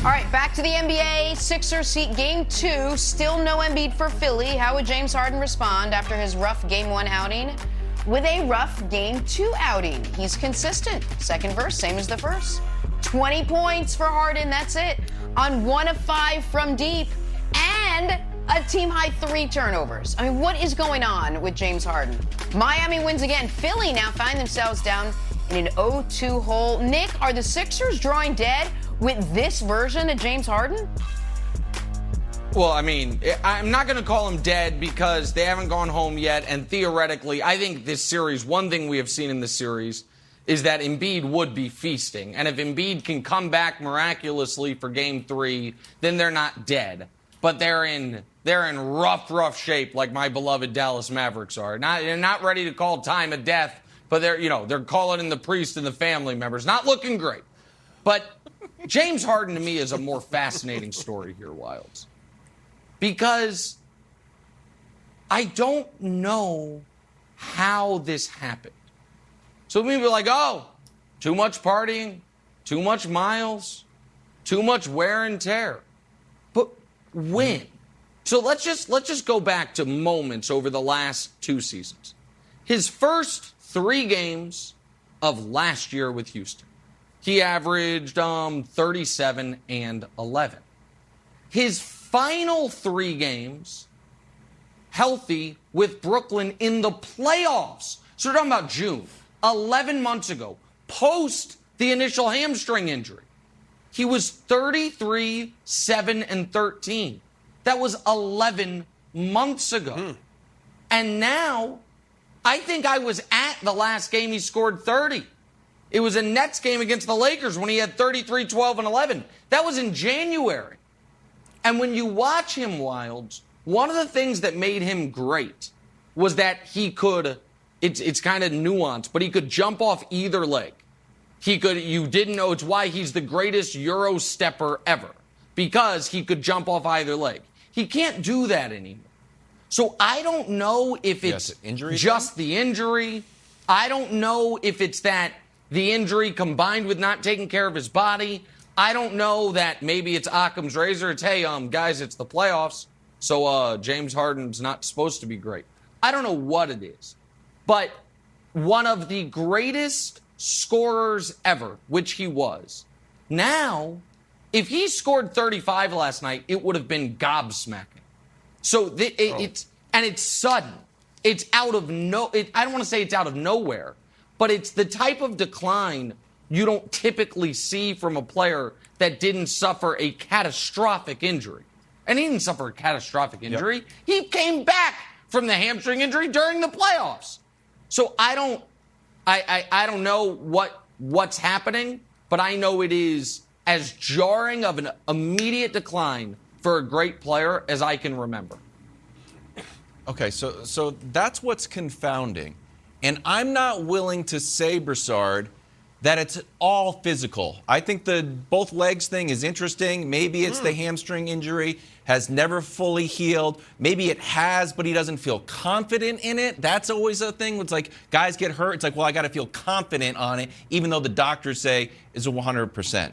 All right, back to the NBA. Sixers seat game 2. Still no Embiid for Philly. How would James Harden respond after his rough game 1 outing? With a rough game 2 outing. He's consistent. Second verse, same as the first. 20 points for Harden, that's it. On 1 of 5 from deep. And a team-high 3 turnovers. I mean, what is going on with James Harden? Miami wins again. Philly now find themselves down in an 0-2 hole. Nick, are the Sixers drawing dead with this version of James Harden? Well, I mean, I'm not going to call them dead because they haven't gone home yet. And theoretically, I think this series, one thing we have seen in this series is that Embiid would be feasting. And if Embiid can come back miraculously for game 3, then they're not dead. But they're in rough shape like my beloved Dallas Mavericks are. They're not ready to call time of death, but they're calling in the priest and the family members. Not looking great. But James Harden, to me, is a more fascinating story here, Wilds. Because I don't know how this happened. So people are like, oh, too much partying, too much miles, too much wear and tear. But when? So let's just go back to moments over the last 2 seasons. His first 3 games of last year with Houston, he averaged 37 and 11. His final 3 games, healthy with Brooklyn in the playoffs. So we're talking about June, 11 months ago, post the initial hamstring injury. He was 33, 7, and 13. That was 11 months ago. And now, I think I was at the last game he scored 30. It was a Nets game against the Lakers when he had 33, 12, and 11. That was in January. And when you watch him, Wilds, one of the things that made him great was that he could, it's kind of nuanced, but he could jump off either leg. You didn't know, it's why he's the greatest Euro stepper ever, because he could jump off either leg. He can't do that anymore. So I don't know if it's just the injury. I don't know if it's that the injury combined with not taking care of his body. I don't know that maybe it's Occam's razor. It's, hey, guys, it's the playoffs, so James Harden's not supposed to be great. I don't know what it is. But one of the greatest scorers ever, which he was. Now, if he scored 35 last night, it would have been gobsmacking. So it's sudden. It's out of I don't want to say it's out of nowhere, but it's the type of decline you don't typically see from a player that didn't suffer a catastrophic injury. And he didn't suffer a catastrophic injury. Yep. He came back from the hamstring injury during the playoffs. So I don't know what's happening, but I know it is as jarring of an immediate decline for a great player as I can remember. Okay, so that's what's confounding. And I'm not willing to say, Broussard, that it's all physical. I think the both legs thing is interesting. Maybe it's the hamstring injury, has never fully healed. Maybe it has, but he doesn't feel confident in it. That's always a thing. It's like guys get hurt. It's like, well, I got to feel confident on it, even though the doctors say it's a 100%.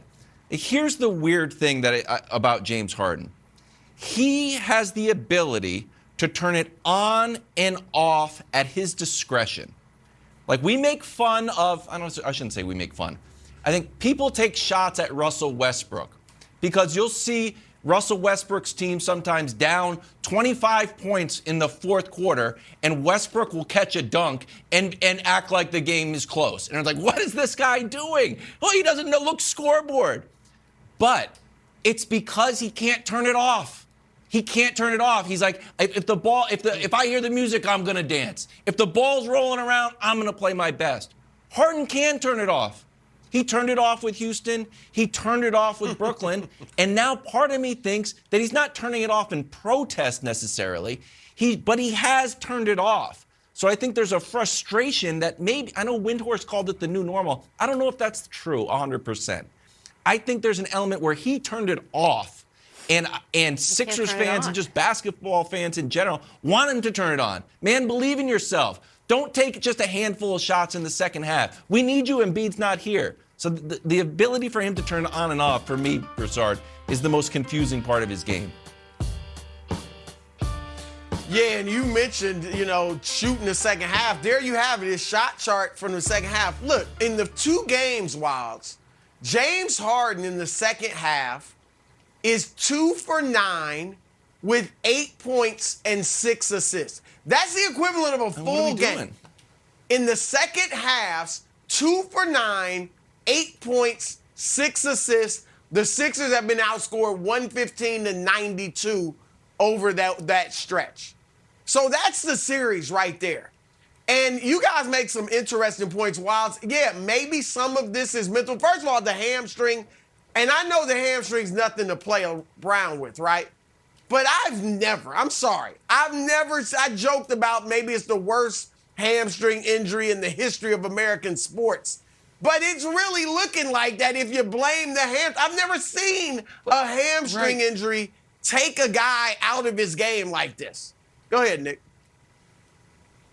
Here's the weird thing about James Harden. He has the ability to turn it on and off at his discretion. Like, we make fun of, I shouldn't say we make fun. I think people take shots at Russell Westbrook because you'll see Russell Westbrook's team sometimes down 25 points in the fourth quarter, and Westbrook will catch a dunk and act like the game is close. And it's like, what is this guy doing? Oh, he doesn't know, look, scoreboard. But it's because he can't turn it off. He can't turn it off. He's like, if I hear the music, I'm going to dance. If the ball's rolling around, I'm going to play my best. Harden can turn it off. He turned it off with Houston. He turned it off with Brooklyn. And now part of me thinks that he's not turning it off in protest necessarily, but he has turned it off. So I think there's a frustration that maybe, I know Windhorst called it the new normal. I don't know if that's true 100%. I think there's an element where he turned it off. And Sixers fans and just basketball fans in general want him to turn it on. Man, believe in yourself. Don't take just a handful of shots in the second half. We need you, Embiid's not here. So the ability for him to turn on and off, for me, Broussard, is the most confusing part of his game. Yeah, and you mentioned, shooting the second half. There you have it, his shot chart from the second half. Look, in the 2 games, Wilds, James Harden in the second half is 2 for 9 with 8 points and 6 assists. That's the equivalent of a full game. In the second halves, 2 for 9, 8 points, 6 assists. The Sixers have been outscored 115-92 over that stretch. So that's the series right there. And you guys make some interesting points, Wilds. Yeah, maybe some of this is mental. First of all, the hamstring. And I know the hamstring's nothing to play around with, right? But I joked about maybe it's the worst hamstring injury in the history of American sports. But it's really looking like that if you blame the hamstring. I've never seen a hamstring injury take a guy out of his game like this. Go ahead, Nick.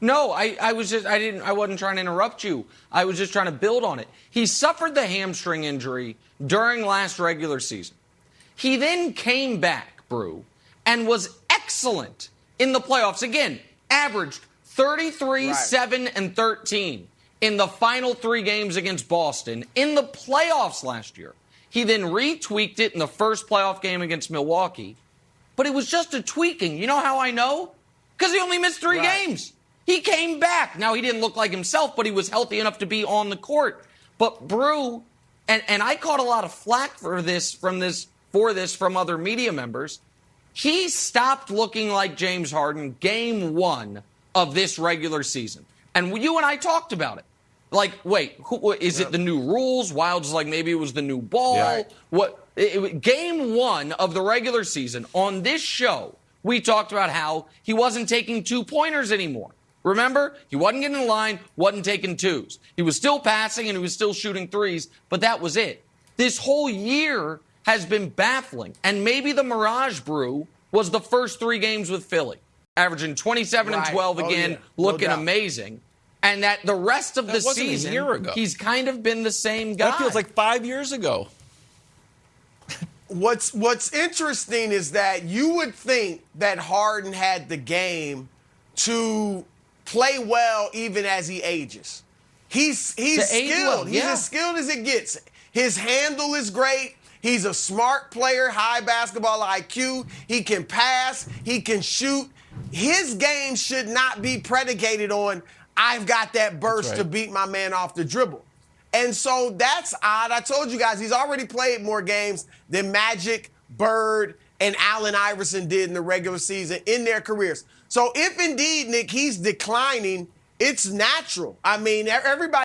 No, I wasn't trying to interrupt you. I was just trying to build on it. He suffered the hamstring injury during last regular season. He then came back, Brew, and was excellent in the playoffs. Again, averaged 33, 7, and 13 in the final 3 games against Boston in the playoffs last year. He then retweaked it in the first playoff game against Milwaukee. But it was just a tweaking. You know how I know? Because he only missed 3 games. He came back. Now, he didn't look like himself, but he was healthy enough to be on the court. But Brew, and I caught a lot of flack for this from other media members. He stopped looking like James Harden game 1 of this regular season. And you and I talked about it. Like, wait, is it the new rules? Wild's like maybe it was the new ball. Yeah. Game 1 of the regular season on this show, we talked about how he wasn't taking 2-pointers anymore. Remember? He wasn't getting in line, wasn't taking 2s. He was still passing and he was still shooting 3s, but that was it. This whole year has been baffling. And maybe the Mirage, Brew, was the first 3 games with Philly, averaging 27 and 12 again, looking amazing. And that the rest of the season, a year ago. He's kind of been the same guy. That feels like 5 years ago. What's interesting is that you would think that Harden had the game to play well even as he ages. He's skilled. He's as skilled as it gets. His handle is great. He's a smart player, high basketball IQ. He can pass. He can shoot. His game should not be predicated on, I've got that burst to beat my man off the dribble. And so that's odd. I told you guys, he's already played more games than Magic, Bird, and Allen Iverson did in the regular season in their careers. So if indeed, Nick, he's declining, it's natural. I mean, everybody